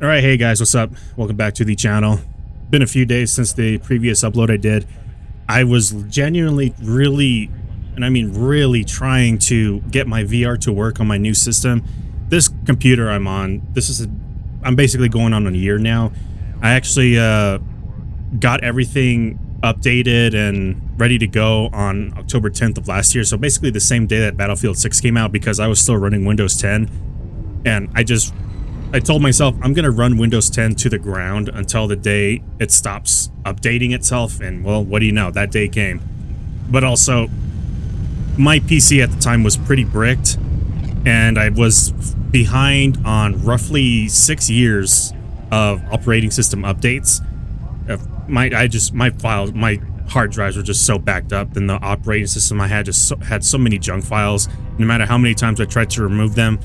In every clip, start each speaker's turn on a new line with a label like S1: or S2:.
S1: All right, hey guys, what's up? Welcome back to the channel. Been a few days since the previous upload I did. I was genuinely really, and I mean really trying to get my VR to work on my new system. This computer I'm on, I'm basically going on a year now. I actually got everything updated and ready to go on October 10th of last year. So basically the same day that Battlefield 6 came out, because I was still running Windows 10. And I told myself I'm going to run Windows 10 to the ground until the day it stops updating itself. And well, what do you know? That day came. But also, my PC at the time was pretty bricked, and I was behind on roughly 6 years of operating system updates. My hard drives were just so backed up, and the operating system I had had so many junk files. No matter how many times I tried to remove them,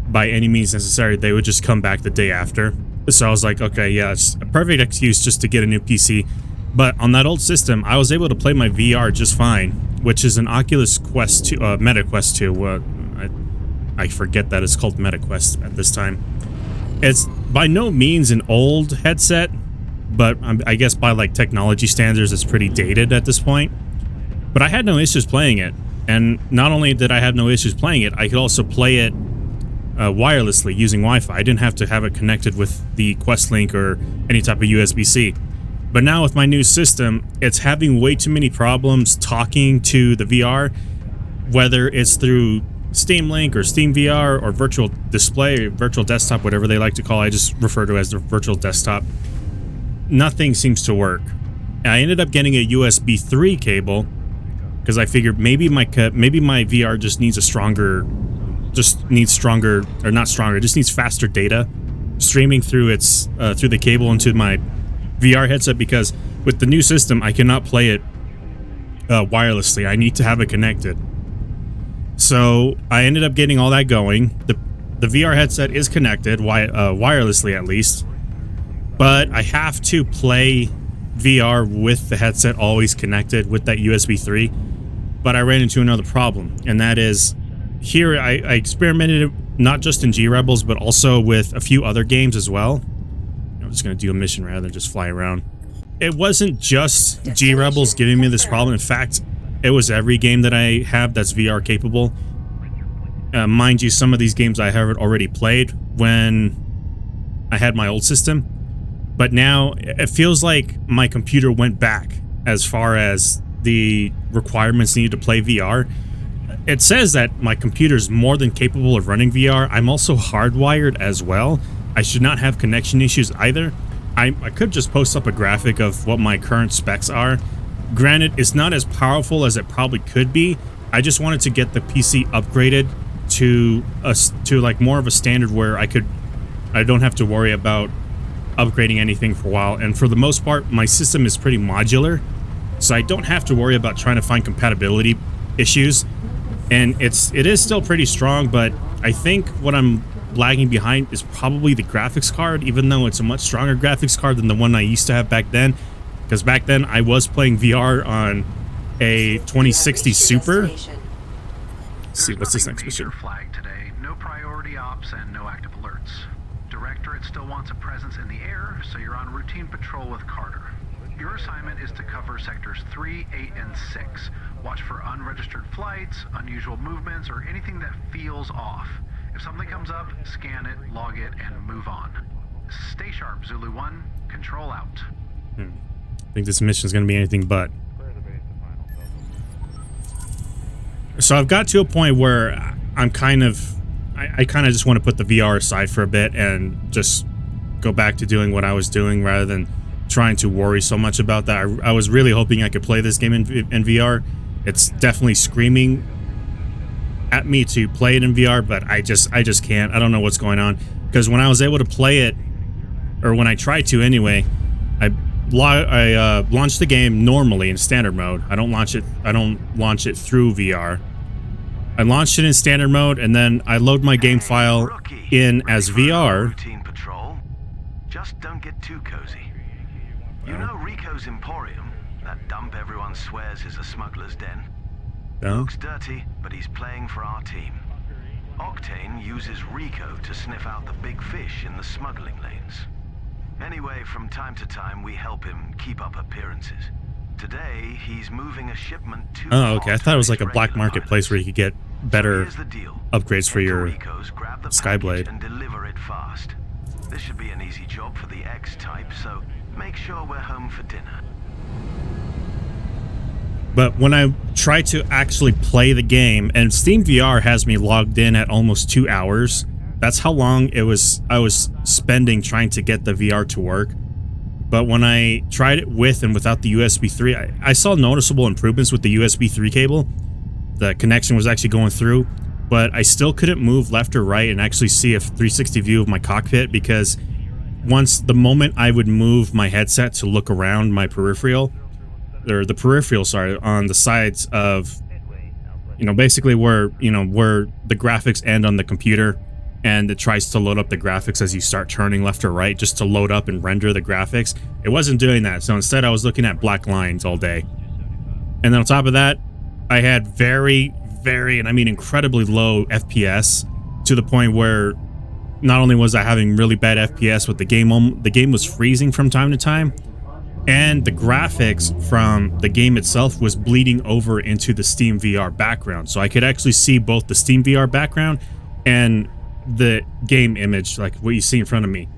S1: by any means necessary, they would just come back the day after. So I was like, okay, yeah, it's a perfect excuse just to get a new PC. But on that old system, I was able to play my VR just fine, which is an Oculus Quest 2, Meta Quest 2. I forget that it's called Meta Quest at this time. It's by no means an old headset, but I guess by like technology standards, it's pretty dated at this point. But I had no issues playing it. And not only did I have no issues playing it, I could also play it wirelessly using Wi-Fi. I didn't have to have it connected with the Quest Link or any type of USB-C. But now with my new system, it's having way too many problems talking to the VR, whether it's through Steam Link or Steam VR or virtual display or virtual desktop, whatever they like to call it. I just refer to it as the virtual desktop. Nothing seems to work. I ended up getting a USB 3 cable because I figured maybe my VR just needs faster data streaming through through the cable into my VR headset, because with the new system I cannot play it wirelessly. I need to have it connected. So I ended up getting all that going. The VR headset is connected wirelessly, at least, but I have to play VR with the headset always connected with that USB 3. But I ran into another problem, and that is, here I experimented not just in G-Rebels, but also with a few other games as well. I'm just going to do a mission rather than just fly around. It wasn't just G-Rebels giving me this problem. In fact, it was every game that I have that's VR capable. Mind you, some of these games I have already played when I had my old system. But now it feels like my computer went back as far as the requirements needed to play VR. It says that my computer is more than capable of running VR. I'm also hardwired as well. I should not have connection issues either. I could just post up a graphic of what my current specs are. Granted, it's not as powerful as it probably could be. I just wanted to get the PC upgraded to like more of a standard where I don't have to worry about upgrading anything for a while. And for the most part, my system is pretty modular, so I don't have to worry about trying to find compatibility issues. And it is still pretty strong, but I think what I'm lagging behind is probably the graphics card, even though it's a much stronger graphics card than the one I used to have back then. Because back then I was playing VR on a 2060 Super. Let's see, what's this next mission?
S2: Flag today. No priority ops and no active alerts. Directorate still wants a presence in the air, so you're on routine patrol with Carter. Your assignment is to cover sectors 3, 8, and 6. Watch for unregistered flights, unusual movements, or anything that feels off. If something comes up, scan it, log it, and move on. Stay sharp, Zulu 1. Control out.
S1: I think this mission is going to be anything but. So I've got to a point where I kind of just want to put the VR aside for a bit and just go back to doing what I was doing rather than trying to worry so much about that. I was really hoping I could play this game in VR. It's definitely screaming at me to play it in VR, but I just can't. I don't know what's going on, because when I was able to play it, or when I tried to anyway, I launched the game normally in standard mode. I don't launch it through VR. I launched it in standard mode, and then I load my game file in as VR.
S3: Routine patrol. Just don't get too cozy. You know Rico's Emporium, that dump everyone swears is a smuggler's den?
S1: No?
S3: Looks dirty, but he's playing for our team. Octane uses Rico to sniff out the big fish in the smuggling lanes. Anyway, from time to time, we help him keep up appearances. Today, he's moving a shipment to...
S1: Oh, okay. I thought it was like a black market place where you could get better upgrades for your Skyblade.
S3: And deliver it fast. This should be an easy job for the X-type, so make sure we're home for dinner.
S1: But when I try to actually play the game, and Steam VR has me logged in at almost 2 hours. That's how long I was spending trying to get the VR to work. But when I tried it with and without the USB 3, I saw noticeable improvements with the USB 3 cable. The connection was actually going through, but I still couldn't move left or right and actually see a 360 view of my cockpit, because the moment I would move my headset to look around my peripheral, or the peripheral, sorry, on the sides of, basically where the graphics end on the computer, and it tries to load up the graphics as you start turning left or right just to load up and render the graphics. It wasn't doing that, so instead I was looking at black lines all day. And then on top of that, I had very, and I mean incredibly low FPS, to the point where not only was I having really bad FPS with the game was freezing from time to time, and the graphics from the game itself was bleeding over into the Steam VR background. So I could actually see both the Steam VR background and the game image, like what you see in front of me.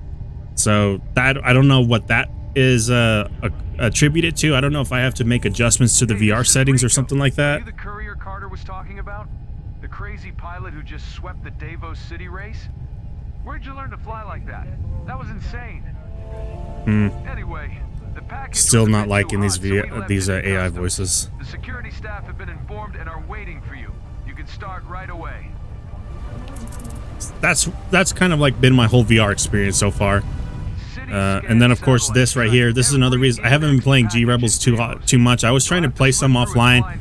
S1: So that, I don't know what that is attributed to. I don't know if I have to make adjustments to the VR settings or something like that.
S4: Are you the courier Carter was talking about? The crazy pilot who just swept the Davos City race? Where'd you learn to fly like that? That was insane. Anyway, the package
S1: still
S4: was a
S1: not
S4: bit
S1: liking
S4: too
S1: these
S4: hot, so we left it in
S1: AI
S4: customs.
S1: voices.
S4: The security staff have been informed and are waiting for you. You can start right away.
S1: That's kind of like been my whole VR experience so far. And then of course this right here, this is another reason I haven't been playing G Rebels too much. I was trying to play some offline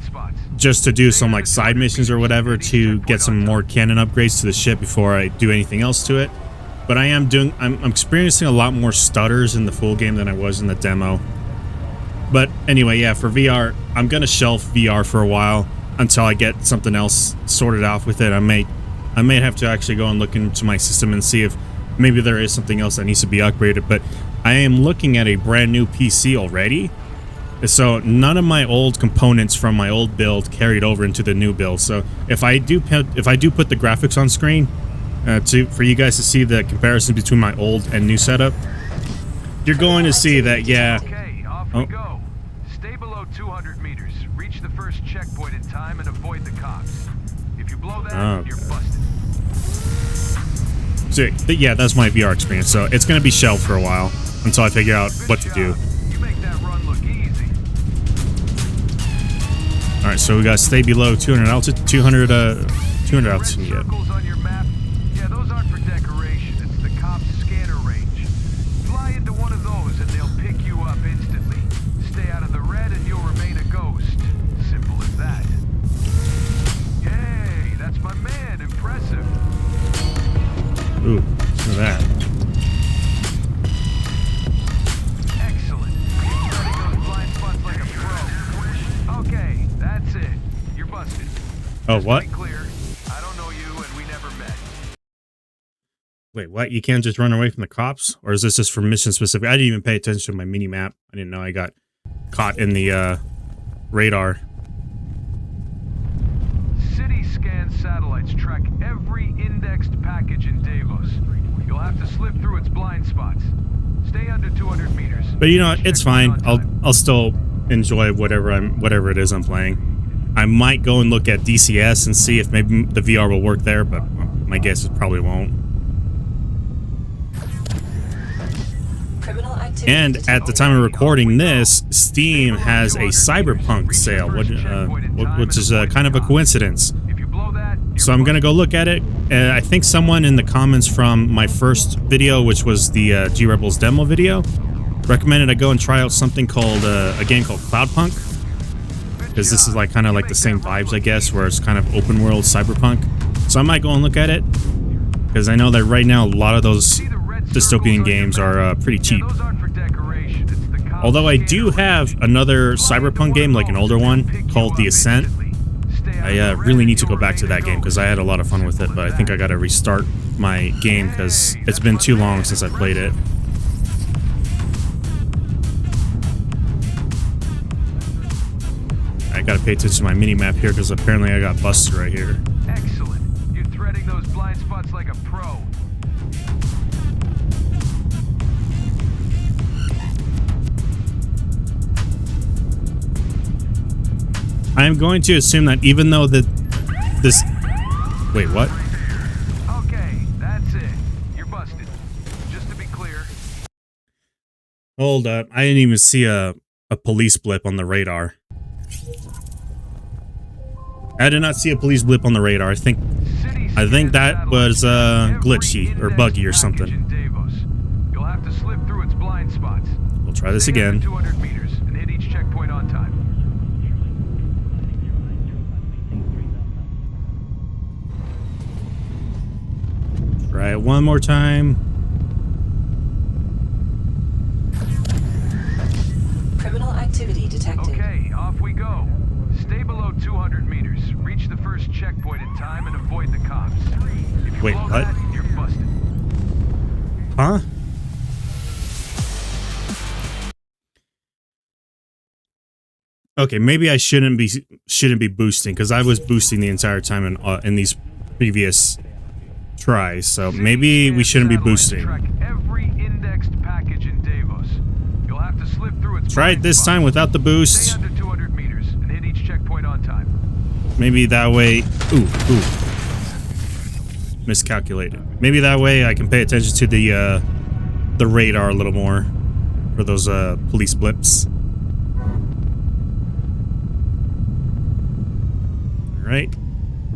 S1: just to do some like side missions or whatever to get some more cannon upgrades to the ship before I do anything else to it. But I'm experiencing a lot more stutters in the full game than I was in the demo. But anyway, yeah, for VR, I'm gonna shelf VR for a while until I get something else sorted out with it. I may have to actually go and look into my system and see if maybe there is something else that needs to be upgraded. But I am looking at a brand new PC already, so none of my old components from my old build carried over into the new build. So if I do put the graphics on screen for you guys to see the comparison between my old and new setup, you're going to see that, yeah.
S4: Okay, off we go. Stay below 200 meters. Reach the first checkpoint in time and avoid the cops. If you blow that, you're busted.
S1: So yeah, that's my VR experience. So it's going to be shelved for a while until I figure out what to do.
S4: You make that run look easy.
S1: All right, so we got to stay below 200 altitude. 200 altitude. Yeah.
S4: Circles on your map, yeah, those aren't for decoration. It's the cops' scanner range. Fly into one of those and they'll pick you up instantly. Stay out of the red and you'll remain a ghost. Simple as that. Yay, that's my man. Impressive.
S1: Ooh, listen to that.
S4: Excellent. You're studying those blind spots like a pro. Okay, that's it. You're busted.
S1: Oh,
S4: Just to
S1: what?
S4: be clear, I don't know you and we never met.
S1: Wait, what? You can't just run away from the cops? Or is this just for mission specific? I didn't even pay attention to my mini map. I didn't know I got caught in the radar.
S4: City scan satellites track every indexed package in Davos. You'll have to slip through its blind spots. Stay under 200 meters.
S1: But you know what? It's fine. I'll still enjoy whatever it is I'm playing. I might go and look at DCS and see if maybe the VR will work there, but my guess is it probably won't. And at the time of recording this, Steam has a Cyberpunk sale, which is kind of a coincidence. So I'm going to go look at it. I think someone in the comments from my first video, which was the G Rebels demo video, recommended I go and try out something called a game called Cloudpunk, because this is like kind of like the same vibes, I guess, where it's kind of open world cyberpunk. So I might go and look at it, because I know that right now a lot of those dystopian games are pretty cheap. Although I do have another cyberpunk game, like an older one, called The Ascent, I really need to go back to that game because I had a lot of fun with it, but I think I gotta restart my game because it's been too long since I played it. I gotta pay attention to my mini-map here because apparently I got busted right here.
S4: Excellent. You're threading those blind spots like a pro.
S1: I am going to assume that even though this... Wait, what?
S4: Okay, that's it. You're busted. Just to be clear.
S1: Hold up. I didn't even see a police blip on the radar. I did not see a police blip on the radar. I think that was glitchy or buggy or something.
S4: You'll have to slip through its blind spots.
S1: We'll try this again.
S4: 200 meters and hit each checkpoint on time.
S1: Try it one more time.
S5: Criminal activity detected.
S4: Okay, off we go. Stay below 200 meters. Reach the first checkpoint in time and avoid the cops. If you
S1: Wait,
S4: blow
S1: what?
S4: that, you're busted.
S1: Huh? Okay, maybe I shouldn't be boosting because I was boosting the entire time in these previous tries. So maybe we shouldn't be boosting.
S4: Track every indexed package in Davos. You'll have to slip through its
S1: Try it this
S4: blind
S1: time
S4: spots.
S1: without the boost.
S4: Stay under 200 meters and hit each checkpoint on time.
S1: Maybe that way... Ooh. Miscalculated. Maybe that way I can pay attention to the radar a little more for those police blips. Alright.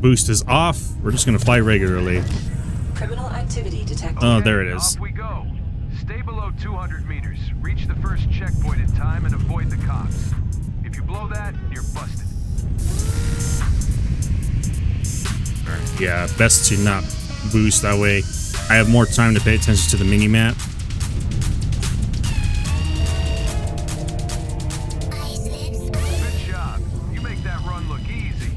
S1: Boost is off. We're just gonna fly regularly.
S5: Criminal activity detected.
S1: Oh, there it is.
S4: Off we go. Stay below 200 meters. Reach the first checkpoint in time and avoid the cops. If you blow that, you're busted.
S1: Alright, yeah, best to not boost. That way I have more time to pay attention to the mini-map.
S4: Good job. You make that run look easy.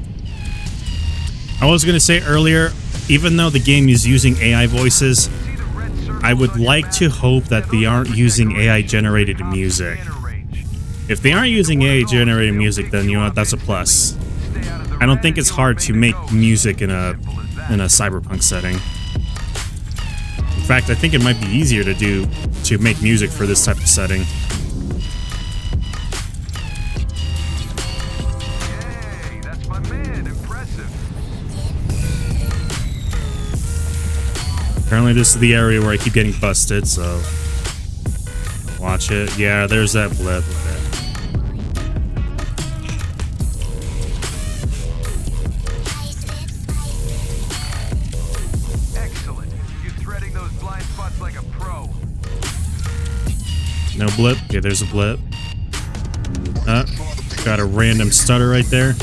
S1: I was gonna say earlier, even though the game is using AI voices,
S4: See the red circles
S1: I would
S4: on your
S1: like
S4: map?
S1: to hope that they aren't using AI-generated
S4: Top
S1: music.
S4: scanner range.
S1: If they aren't using AI-generated music, then you know what, that's a plus.
S4: Stay out of the
S1: I don't
S4: red
S1: think
S4: and
S1: it's
S4: you'll
S1: hard to
S4: remain
S1: make
S4: ghost.
S1: music in a
S4: Simple as that.
S1: cyberpunk setting. In fact, I think it might be easier to make music for this type of setting.
S4: Hey, that's my man. Impressive.
S1: Apparently this is the area where I keep getting busted, so watch it. Yeah, there's that blip. Okay.
S4: Excellent. You're threading those blind spots like a pro.
S1: No blip. Okay, there's a blip. Got a random stutter right there.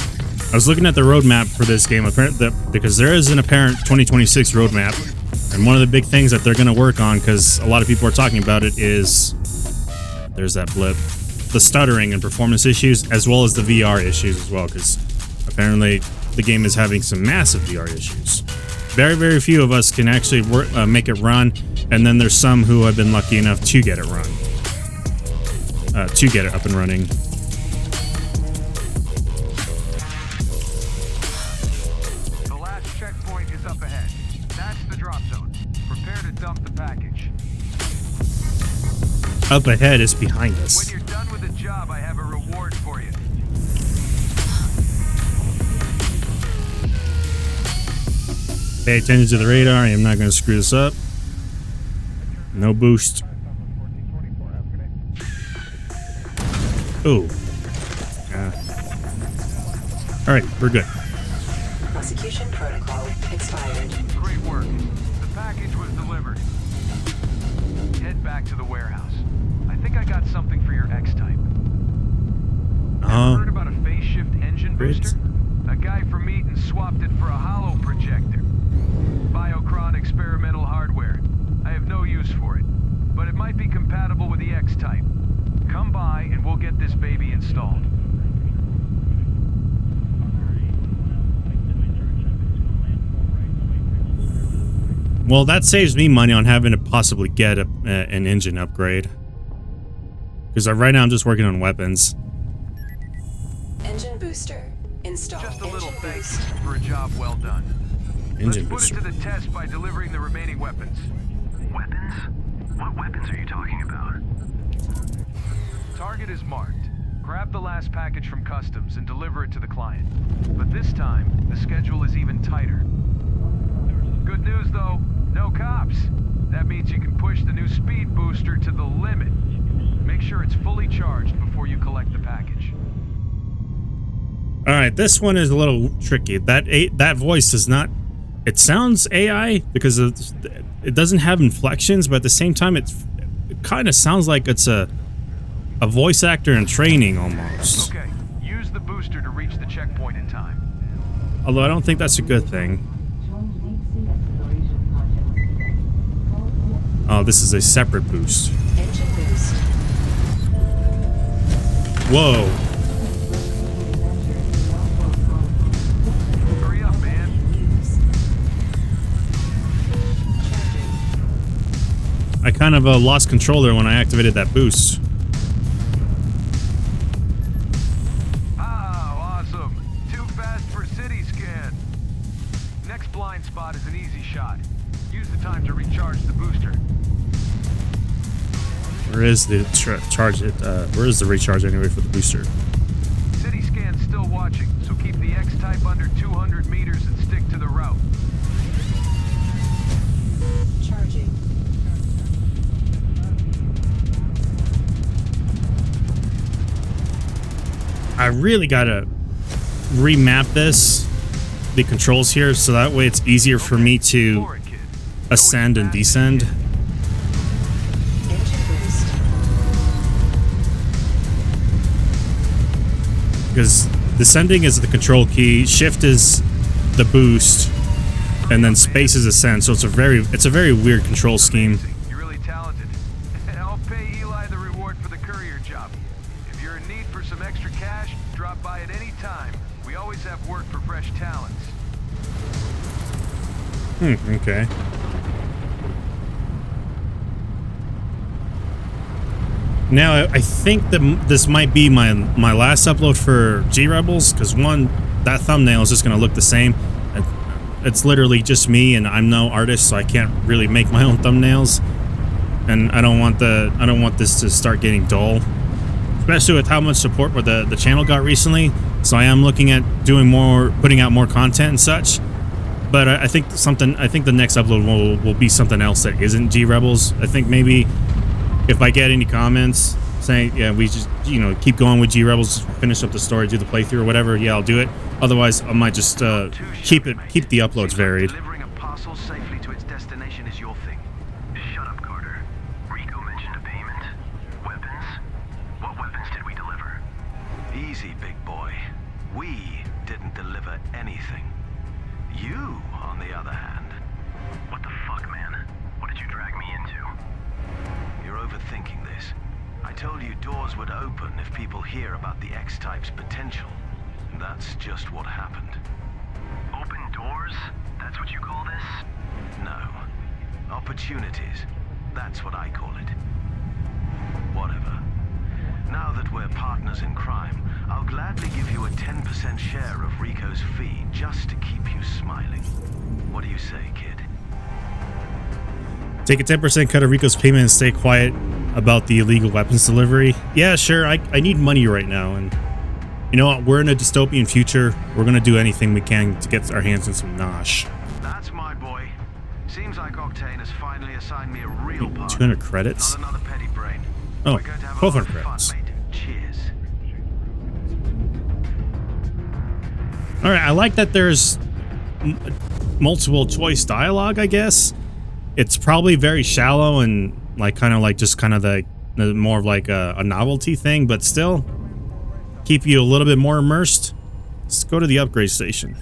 S1: I was looking at the roadmap for this game, because there is an apparent 2026 roadmap, and one of the big things that they're going to work on, because a lot of people are talking about it, is there's that blip, the stuttering and performance issues, as well as the VR issues as well, because apparently the game is having some massive VR issues. Very, very few of us can actually make it run, and then there's some who have been lucky enough to get it up and running.
S4: The last checkpoint is up ahead. That's the drop zone. Prepare to dump the package.
S1: Up ahead is behind
S4: When
S1: us.
S4: you're done with the job, I have a reward for you.
S1: Pay attention to the radar. I am not going to screw this up. No boost. Ooh. Yeah. All right, we're good.
S5: Prosecution protocol expired.
S4: Great work. The package was delivered. Head back to the warehouse. I think I got something for your X-type. Heard about a phase shift engine
S1: Great.
S4: booster? A guy from Eaton swapped it for a hollow projector. Biochron experimental hardware. I have no use for it, but it might be compatible with the X-type. Come by and we'll get this baby installed.
S1: Well, that saves me money on having to possibly get an engine upgrade. Because right now I'm just working on weapons.
S5: Engine booster installed.
S4: Just a little
S5: Engine
S4: thanks
S5: boost.
S4: for a job well done.
S1: Engine
S4: Let's
S1: booster.
S4: put it to the test by delivering the remaining weapons.
S2: Weapons? What weapons are you talking about?
S4: Target is marked. Grab the last package from customs and deliver it to the client. But this time, the schedule is even tighter. Good news though, no cops. That means you can push the new speed booster to the limit. Make sure it's fully charged before you collect the package.
S1: All right, this one is a little tricky. That voice does not. It sounds AI because it doesn't have inflections, but at the same time, it kind of sounds like it's a voice actor in training almost.
S4: Okay, use the booster to reach the checkpoint in time.
S1: Although I don't think that's a good thing. Oh, this is a separate boost.
S5: Engine boost.
S1: Whoa.
S4: Hurry up, man.
S5: Use. Charging.
S1: I kind of lost control there when I activated that boost.
S4: Oh, awesome. Too fast for city scan. Next blind spot is an easy shot. Use the time to recharge the booster.
S1: Where is the charge? Where is the recharge anyway for the booster?
S4: City scan's still watching, so keep the X-type under 200 meters and stick to the route.
S5: Charging.
S1: I really gotta remap the controls here, so that way it's easier for me to
S4: Explore it, kid.
S1: ascend and descend.
S5: Engine boost.
S1: Because descending is the control key, shift is the boost, and then space is ascend. So it's a very weird control scheme.
S4: You're really talented. I'll pay Eli the reward for the courier job. If you're in need for some extra cash, drop by at any time. We always have work for fresh talents.
S1: Okay. Now I think that this might be my last upload for G Rebels, because one, that thumbnail is just gonna look the same. It's literally just me, and I'm no artist, so I can't really make my own thumbnails. And I don't want this to start getting dull, especially with how much support the channel got recently. So I am looking at putting out more content and such. But I think the next upload will be something else that isn't G Rebels. I think maybe if I get any comments saying, yeah, we just, keep going with G Rebels, finish up the story, do the playthrough or whatever, yeah, I'll do it. Otherwise, I might just keep the uploads varied.
S3: Delivering a parcel safely to its destination is your thing.
S2: Shut up, Carter. Rico mentioned a payment. Weapons? What weapons did we deliver?
S3: Easy, big boy. We didn't deliver anything. You, on the other hand,
S2: What the fuck, man? What did you drag me into?
S3: you're overthinking this. I told you doors would open if people hear about the X-Type's potential. That's just what happened.
S2: Open doors? That's what you call this?
S3: No. Opportunities. That's what I call it. Whatever. Now that we're partners in crime, I'll gladly give you a 10% share of Rico's fee just to keep you smiling. What do you say, kid?
S1: Take a 10% cut of Rico's payment and stay quiet about the illegal weapons delivery. Yeah, sure. I need money right now, and you know what? We're in a dystopian future. We're gonna do anything we can to get our hands on some nosh.
S3: That's my boy. Seems like Octane has finally assigned me a real partner.
S1: 200 credits.
S3: Not another petty brain.
S1: Oh,
S3: We're going to have a lot
S1: 1200
S3: of
S1: credits.
S3: fun, mate. Cheers.
S1: All right, I like that there's multiple choice dialogue, I guess. It's probably very shallow and kind of the more of like a novelty thing, but still keep you a little bit more immersed. Let's go to the upgrade station.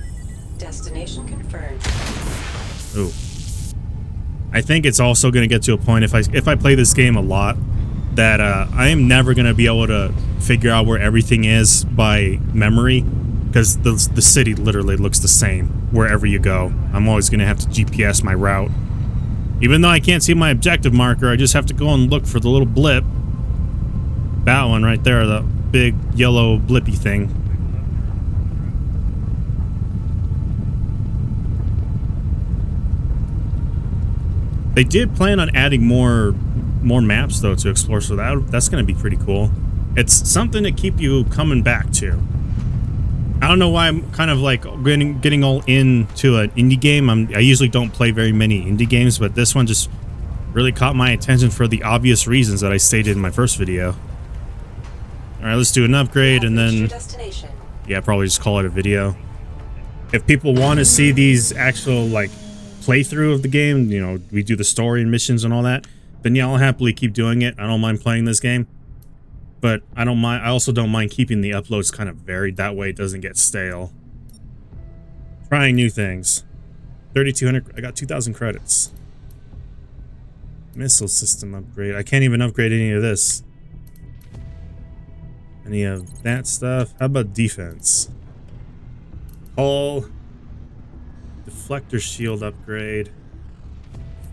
S5: Destination confirmed.
S1: Ooh. I think it's also going to get to a point if I play this game a lot that I am never going to be able to figure out where everything is by memory, because the city literally looks the same wherever you go. I'm always going to have to GPS my route. Even though I can't see my objective marker, I just have to go and look for the little blip. That one right there, the big yellow blippy thing. They did plan on adding more maps though to explore, so that's going to be pretty cool. It's something to keep you coming back to. I don't know why I'm kind of like getting all into an indie game. I usually don't play very many indie games, but this one just really caught my attention for the obvious reasons that I stated in my first video. All right, let's do an upgrade and then, yeah, probably just call it a video. If people want to see these actual like playthrough of the game, you know, we do the story and missions and all that, then yeah, I'll happily keep doing it. I don't mind playing this game. But I also don't mind keeping the uploads kind of varied. That way it doesn't get stale. Trying new things. 3,200. I got 2,000 credits. Missile system upgrade. I can't even upgrade any of this. Any of that stuff. How about defense? Hull. Deflector shield upgrade.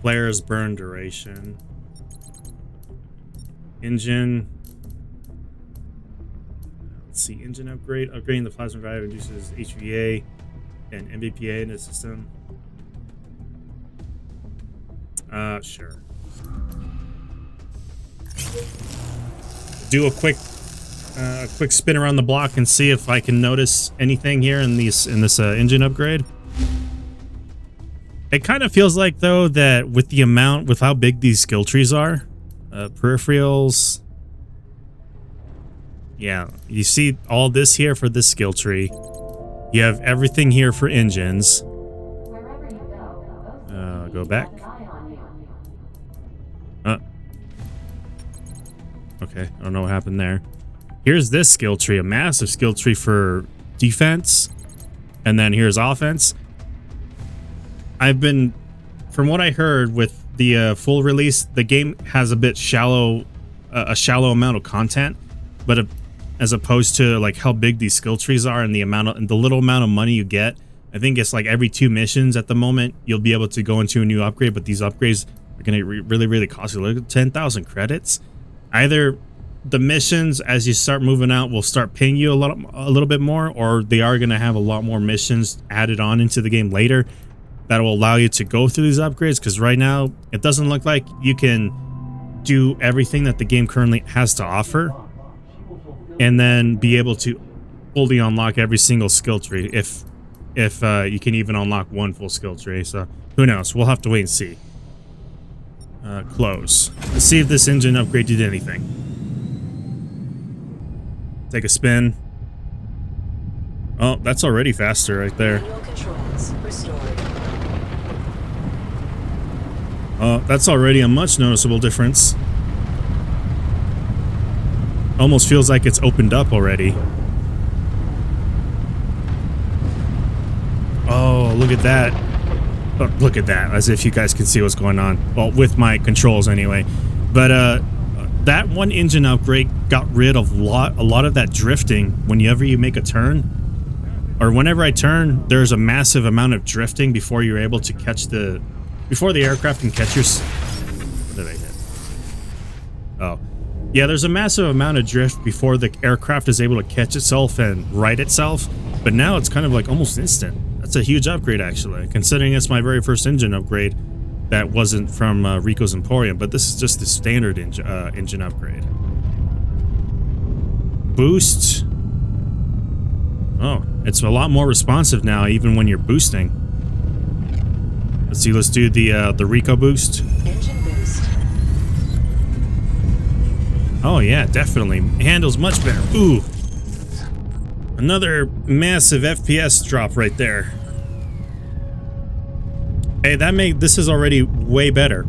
S1: Flares burn duration. Engine. Let's see, engine upgrade. Upgrading the plasma drive reduces HVA and MBPA in the system. Sure. Do a quick spin around the block and see if I can notice anything here in this engine upgrade. It kind of feels like though that with how big these skill trees are, peripherals. Yeah, you see all this here for this skill tree. You have everything here for engines. Go back. Okay, I don't know what happened there. Here's this skill tree, a massive skill tree for defense. And then here's offense. From what I heard with the full release, the game has a bit shallow, a shallow amount of content, but as opposed to like how big these skill trees are and the little amount of money you get. I think it's like every 2 missions at the moment you'll be able to go into a new upgrade, but these upgrades are going to really cost you like 10,000 credits. Either the missions as you start moving out will start paying you a little bit more, or they are going to have a lot more missions added on into the game later that will allow you to go through these upgrades, because right now it doesn't look like you can do everything that the game currently has to offer and then be able to fully unlock every single skill tree if you can even unlock one full skill tree. So who knows, we'll have to wait and see. Close. Let's see if this engine upgrade did anything. Take a spin. Oh, that's already faster right there. Oh, that's already a much noticeable difference. Almost feels like it's opened up already. Oh, look at that. Oh, look at that, as if you guys can see what's going on. Well, with my controls anyway. But that one engine upgrade got rid of a lot of that drifting whenever you make a turn. Or whenever I turn, there's a massive amount of drifting before you're able to catch before the aircraft can catch your... What did I hit? Oh. Yeah, there's a massive amount of drift before the aircraft is able to catch itself and right itself. But now it's kind of like almost instant. That's a huge upgrade, actually, considering it's my very first engine upgrade that wasn't from Rico's Emporium, but this is just the standard engine upgrade. Boost. Oh, it's a lot more responsive now, even when you're boosting. Let's see, let's do the Rico boost.
S5: Engine boost.
S1: Oh yeah, definitely. Handles much better. Ooh. Another massive FPS drop right there. Hey, this is already way better.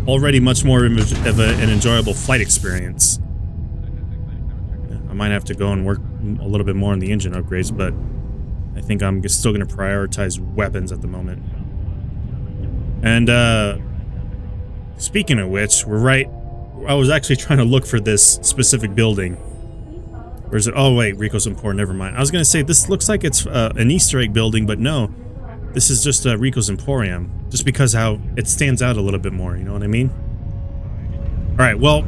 S1: Already much more of an enjoyable flight experience. I might have to go and work a little bit more on the engine upgrades, but I think I'm still going to prioritize weapons at the moment. And speaking of which, we're right. I was actually trying to look for this specific building. Where's it? Oh wait, Rico's Emporium. Never mind. I was going to say this looks like it's an Easter egg building, but no. this is just Rico's Emporium, just because how it stands out a little bit more, you know what I mean? All right, well,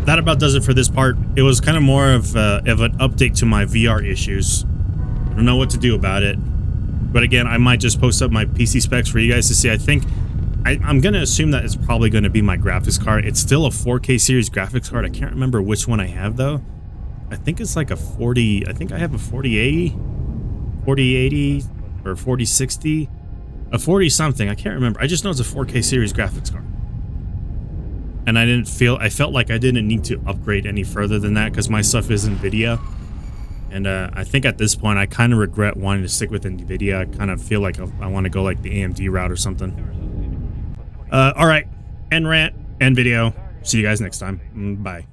S1: that about does it for this part. It was kind of more of an update to my VR issues. I don't know what to do about it. But again, I might just post up my PC specs for you guys to see. I think I'm going to assume that it's probably going to be my graphics card. It's still a 4K series graphics card. I can't remember which one I have, though. I think it's like a 40... I think I have a 4080, 4080, or 4060. A 40-something. I can't remember. I just know it's a 4K series graphics card. And I felt like I didn't need to upgrade any further than that because my stuff is NVIDIA. And I think at this point, I kind of regret wanting to stick with NVIDIA. I kind of feel like I want to go like the AMD route or something. All right. End rant, end video. See you guys next time. Bye.